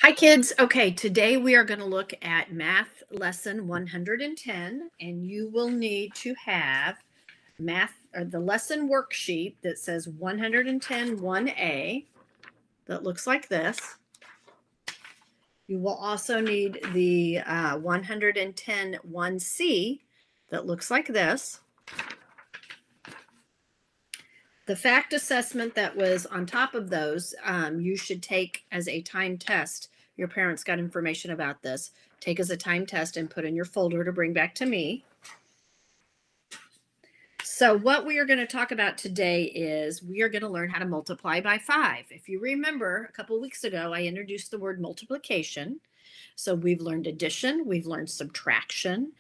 Hi, kids. Okay, today we are going to look at math lesson 110, and you will need to have math or the lesson worksheet that says 110 1A that looks like this. You will also need the 110 1C that looks like this. The fact assessment that was on top of those, you should take as a time test. Your parents got information about this. Take as a time test and put in your folder to bring back to me. So what we are going to talk about today is we are going to learn how to multiply by 5. If you remember, a couple of weeks ago, I introduced the word multiplication. So we've learned addition, we've learned subtraction,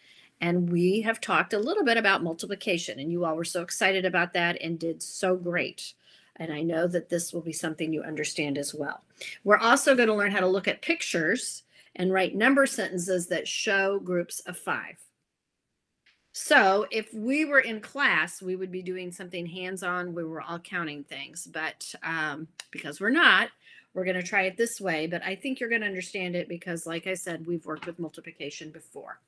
and we have talked a little bit about multiplication. And you all were so excited about that and did so great. And I know that this will be something you understand as well. We're also going to learn how to look at pictures and write number sentences that show groups of 5. So if we were in class, we would be doing something hands-on. We were all counting things, but because we're not, we're going to try it this way. But I think you're going to understand it because, like I said, we've worked with multiplication before.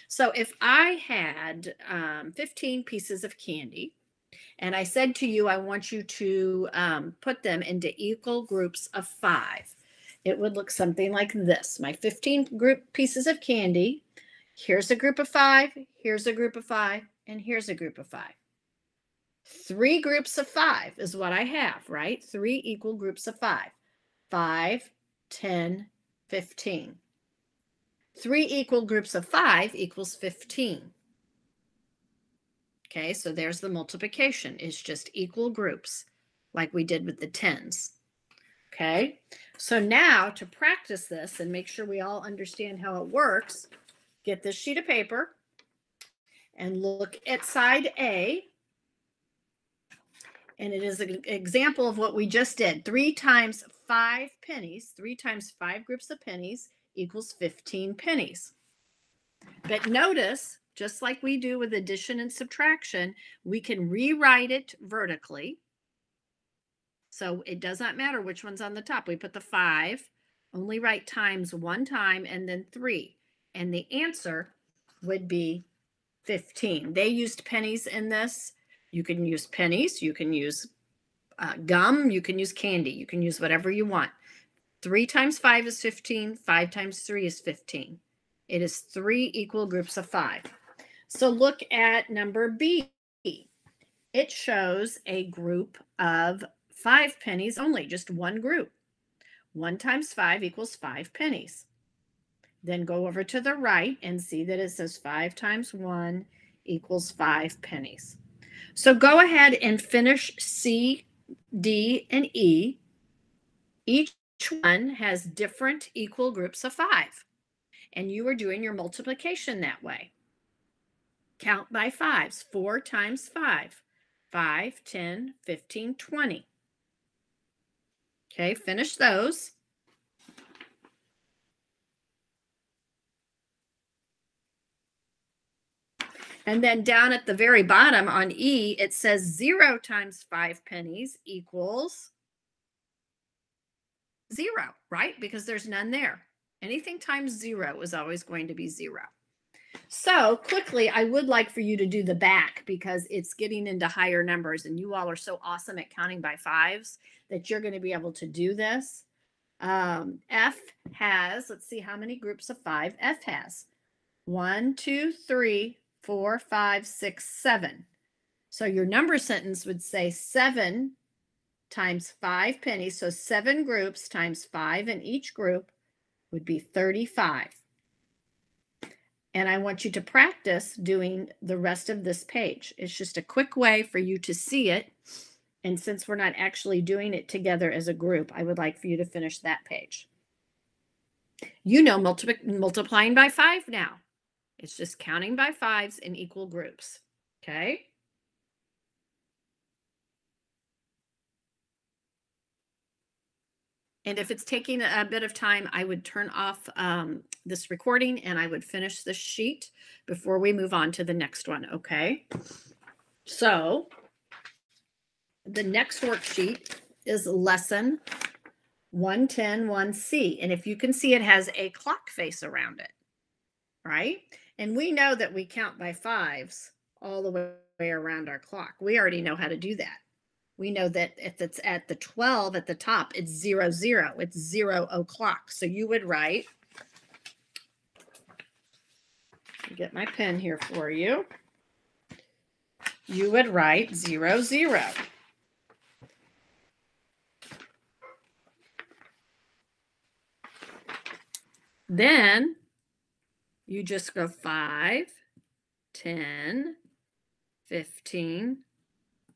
So if I had 15 pieces of candy, and I said to you, I want you to put them into equal groups of 5, it would look something like this. My 15 pieces of candy. Here's a group of 5, here's a group of 5, and here's a group of 5. 3 groups of 5 is what I have, right? 3 equal groups of 5. 5, 10, 15. 3 equal groups of 5 equals 15. Okay, so there's the multiplication. It's just equal groups like we did with the tens. Okay, so now to practice this and make sure we all understand how it works, get this sheet of paper and look at side A. And it is an example of what we just did. 3 times 5 pennies, 3 times 5 groups of pennies equals 15 pennies. But notice, just like we do with addition and subtraction, we can rewrite it vertically. So it does not matter which one's on the top. We put the 5, only write times 1 time, and then 3. And the answer would be 15. They used pennies in this. You can use pennies. You can use gum. You can use candy. You can use whatever you want. 3 times 5 is 15. 5 times 3 is 15. It is 3 equal groups of 5. So look at number B. It shows a group of 5 pennies only, just one group. 1 times 5 equals 5 pennies. Then go over to the right and see that it says 5 times 1 equals 5 pennies. So go ahead and finish C, D, and E. Each one has different equal groups of 5. And you are doing your multiplication that way. Count by 5s. 4 times 5. 5, 10, 15, 20. Okay, finish those. And then down at the very bottom on E, it says 0 times 5 pennies equals 0, right? Because there's none there. Anything times 0 is always going to be 0. So quickly, I would like for you to do the back because it's getting into higher numbers and you all are so awesome at counting by 5s that you're going to be able to do this. F has, let's see how many groups of 5 F has. 1, 2, 3, 4, 5, 6, 7. So your number sentence would say 7 times 5 pennies. So 7 groups times 5 in each group would be 35. And I want you to practice doing the rest of this page. It's just a quick way for you to see it. And since we're not actually doing it together as a group, I would like for you to finish that page. You know multiplying by 5 now. It's just counting by 5s in equal groups. Okay? And if it's taking a bit of time, I would turn off this recording and I would finish this sheet before we move on to the next one, okay? So the next worksheet is lesson 110, 1C. And if you can see, it has a clock face around it, right? And we know that we count by fives all the way around our clock. We already know how to do that. We know that if it's at the 12 at the top, it's 00, it's 0 o'clock. So you would write, get my pen here for you. You would write 00. Then you just go 5, 10, 15,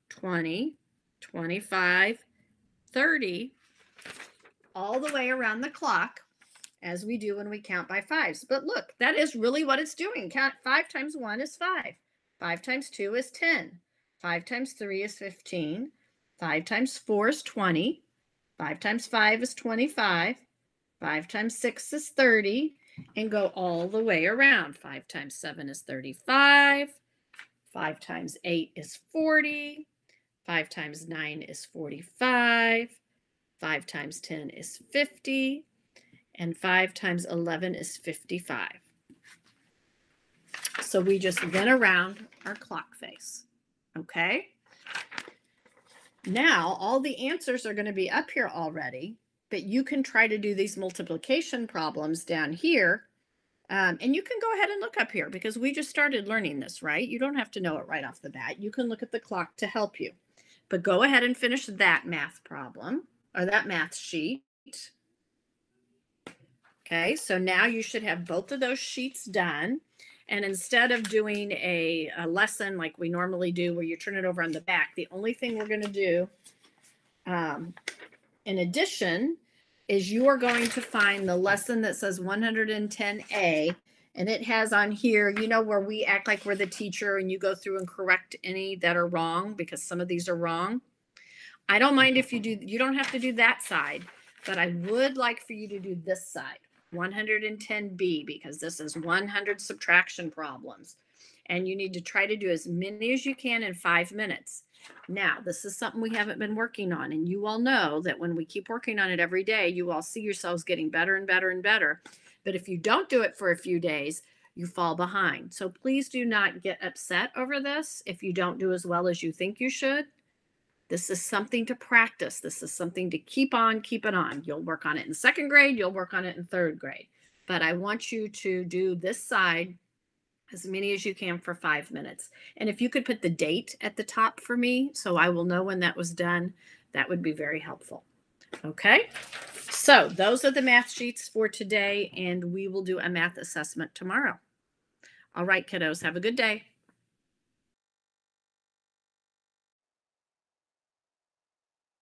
20, 25, 30, all the way around the clock as we do when we count by fives. But look, that is really what it's doing. Count 5 times 1 is 5. 5 times 2 is 10. 5 times 3 is 15. 5 times 4 is 20. 5 times 5 is 25. 5 times 6 is 30. And go all the way around. 5 times 7 is 35. 5 times 8 is 40. 5 times 9 is 45. 5 times 10 is 50. And 5 times 11 is 55. So we just went around our clock face. Okay. Now all the answers are going to be up here already, but you can try to do these multiplication problems down here. And you can go ahead and look up here because we just started learning this, right? You don't have to know it right off the bat. You can look at the clock to help you. But go ahead and finish that math problem or that math sheet. Okay, so now you should have both of those sheets done. And instead of doing a lesson like we normally do where you turn it over on the back, the only thing we're going to do in addition is you are going to find the lesson that says 110A. And it has on here, you know, where we act like we're the teacher and you go through and correct any that are wrong because some of these are wrong. I don't mind if you do, you don't have to do that side, but I would like for you to do this side. 110B, because this is 100 subtraction problems and you need to try to do as many as you can in 5 minutes. Now, this is something we haven't been working on, and you all know that when we keep working on it every day, you all see yourselves getting better and better and better. But if you don't do it for a few days, you fall behind. So please do not get upset over this if you don't do as well as you think you should. This is something to practice. This is something to keep on, keep it on. You'll work on it in 2nd grade. You'll work on it in 3rd grade. But I want you to do this side as many as you can for 5 minutes. And if you could put the date at the top for me so I will know when that was done, that would be very helpful. Okay, so those are the math sheets for today, and we will do a math assessment tomorrow. All right, kiddos, have a good day.